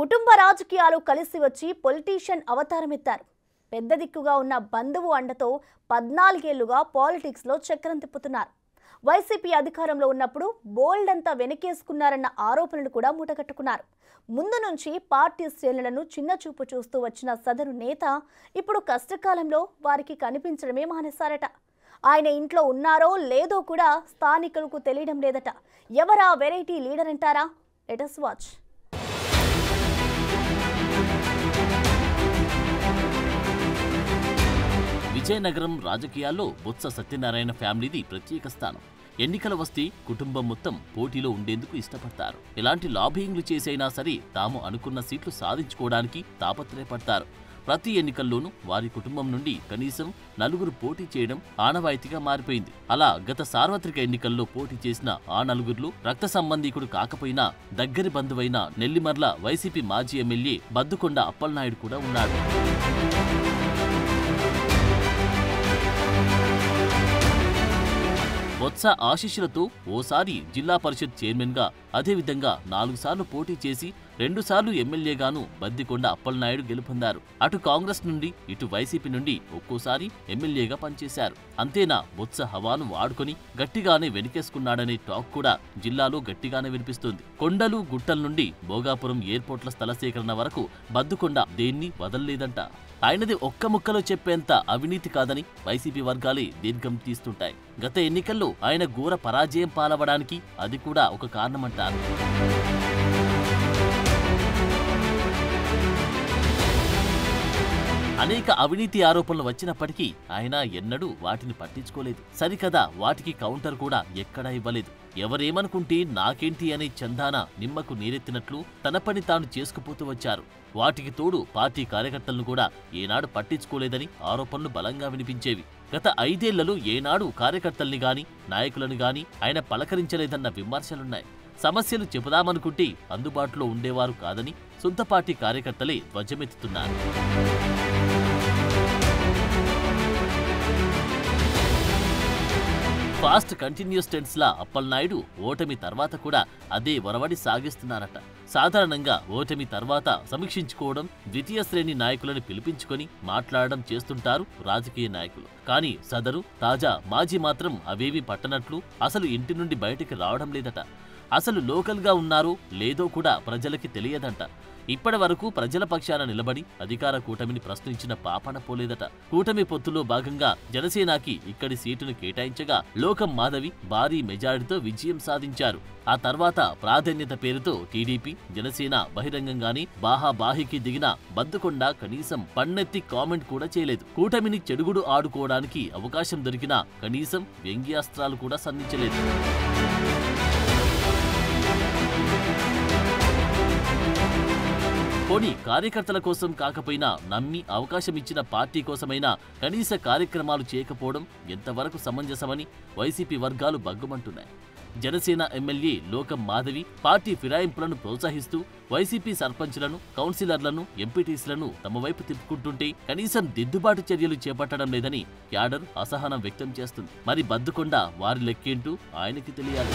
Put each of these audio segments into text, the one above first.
కుటుంబ రాజకీయాలు కలిసి వచ్చి పొలిటీషియన్ అవతారమెత్తారు. పెద్ద దిక్కుగా ఉన్న బంధువు అండతో 14 ఏళ్లుగా పాలిటిక్స్ లో చక్రం తిప్పుతున్నారు. వైసీపీ అధికారంలో ఉన్నప్పుడు బోల్డ్ అంతా వెనకేసుకున్నారన్న ఆరోపణలు కూడా మూటగట్టుకున్నారు. ముందు నుంచి పార్టీ శ్రేణులను చిన్న చూపు చూస్తూ వచ్చిన సదరు నేత ఇప్పుడు కష్టకాలంలో వారికి కనిపించడమే మానేశారట. ఆయన ఇంట్లో ఉన్నారో లేదో కూడా స్థానికులకు తెలియడం లేదట. ఎవరా వెరైటీ లీడర్ అంటారా? Let us watch. విజయనగరం రాజకీయాల్లో బొత్స సత్యనారాయణ ఫ్యామిలీది ప్రత్యేక స్థానం. ఎన్నికల వస్తే కుటుంబం మొత్తం పోటీలో ఉండేందుకు ఇష్టపడతారు. ఎలాంటి లాబింగ్లు చేసైనా సరే తాము అనుకున్న సీట్లు సాధించుకోవడానికి తాపత్రయపడతారు. ప్రతి ఎన్నికల్లోనూ వారి కుటుంబం నుండి కనీసం 4 పోటీ చేయడం ఆనవాయితీగా మారిపోయింది. అలా గత సార్వత్రిక ఎన్నికల్లో పోటీ చేసిన ఆ 4 రక్త సంబంధీకుడు కాకపోయినా దగ్గరి బంధువైన నెల్లిమర్ల వైసీపీ మాజీ ఎమ్మెల్యే బద్దుకొండ అప్పలనాయుడు కూడా ఉన్నాడు. బొత్స ఆశీస్సులతో ఓసారి జిల్లా పరిషత్ చైర్మన్ గా, అదేవిధంగా 4 సార్లు పోటీ చేసి 2 సార్లు ఎమ్మెల్యేగాను బద్దికొండ అప్పలనాయుడు గెలుపొందారు. అటు కాంగ్రెస్ నుండి ఇటు వైసీపీ నుండి ఒక్కోసారి ఎమ్మెల్యేగా పనిచేశారు. అంతేనా, బొత్స హవాను వాడుకొని గట్టిగానే వెనకేసుకున్నాడనే టాక్ కూడా జిల్లాలో గట్టిగానే వినిపిస్తుంది. కొండలు గుట్టల నుండి భోగాపురం ఎయిర్పోర్ట్ల స్థల సేకరణ వరకు బద్దుకొండ దేన్ని వదల్లేదంట. ఆయనది ఒక్క ముక్కలో చెప్పేంత అవినీతి కాదని వైసీపీ వర్గాలే దీర్ఘం తీస్తుంటాయి. గత ఎన్నికల్లో ఆయన ఘోర పరాజయం పాలవడానికి అది కూడా ఒక కారణమంటారు. అనేక అవినీతి ఆరోపణలు వచ్చినప్పటికీ ఆయన ఎన్నడూ వాటిని పట్టించుకోలేదు. సరికదా, వాటికి కౌంటర్ కూడా ఎక్కడా ఇవ్వలేదు. ఎవరేమనుకుంటే నాకేంటి అనే చందాన నిమ్మకు నీరెత్తినట్లు తన పని తాను చేసుకుపోతూ వచ్చారు. వాటికి తోడు పార్టీ కార్యకర్తలను కూడా ఏనాడు పట్టించుకోలేదని ఆరోపణలు బలంగా వినిపించేవి. గత 5 ఏళ్లలో ఏనాడు కార్యకర్తల్ని గాని నాయకులను గాని ఆయన పలకరించలేదన్న విమర్శలున్నాయి. సమస్యలు చెబుదామనుకుంటే అందుబాటులో ఉండేవారు కాదని సొంత పార్టీ కార్యకర్తలే ధ్వజమెత్తుతున్నారు. ఫాస్ట్ కంటిన్యూస్ టెన్స్ లా అప్పలనాయుడు ఓటమి తర్వాత కూడా అదే ఒరవడి సాగిస్తున్నారట. సాధారణంగా ఓటమి తర్వాత సమీక్షించుకోవడం, ద్వితీయ శ్రేణి నాయకులను పిలిపించుకొని మాట్లాడడం చేస్తుంటారు రాజకీయ నాయకులు. కానీ సదరు తాజా మాజీ మాత్రం అవేమీ పట్టనట్లు అసలు ఇంటి నుండి బయటికి రావడం లేదట. అసలు లోకల్గా ఉన్నారో లేదో కూడా ప్రజలకి తెలియదంట. ఇప్పటి వరకు ప్రజల పక్షాన నిలబడి అధికార కూటమిని ప్రశ్నించిన పాపన పోలేదట. కూటమి పొత్తులో భాగంగా జనసేనకి ఇక్కడి సీటును కేటాయించగా లోకం మాధవి భారీ మెజారిటీతో విజయం సాధించారు. ఆ తర్వాత ప్రాధాన్యత పేరుతో టీడీపీ, జనసేన బహిరంగంగానే బాహాబాహికి దిగిన బద్దుకొండ కనీసం పన్నెత్తి కామెంట్ కూడా చేయలేదు. కూటమిని చెడుగుడు ఆడుకోవడానికి అవకాశం దొరికినా కనీసం వ్యంగ్యాస్త్రాలు కూడా సంధించలేదు. పోనీ కార్యకర్తల కోసం కాకపోయినా నమ్మి అవకాశం ఇచ్చిన పార్టీ కోసమైనా కనీస కార్యక్రమాలు చేయకపోవడం ఎంతవరకు సమంజసమని వైసీపీ వర్గాలు బగ్గుమంటున్నాయి. జనసేన ఎమ్మెల్యే లోకం మాధవి పార్టీ ఫిరాయింపులను ప్రోత్సహిస్తూ వైసీపీ సర్పంచ్లను, కౌన్సిలర్లను, ఎంపీటీసీలను తమ వైపు తిప్పుకుంటుంటే కనీసం దిద్దుబాటు చర్యలు చేపట్టడం లేదని క్యాడర్ అసహనం వ్యక్తం చేస్తుంది. మరి బద్దుకొండ వారి లెక్కేంటూ ఆయనకి తెలియాలి.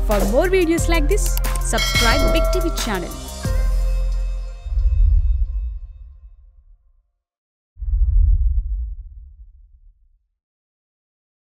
For more videos like this, subscribe Big TV channel.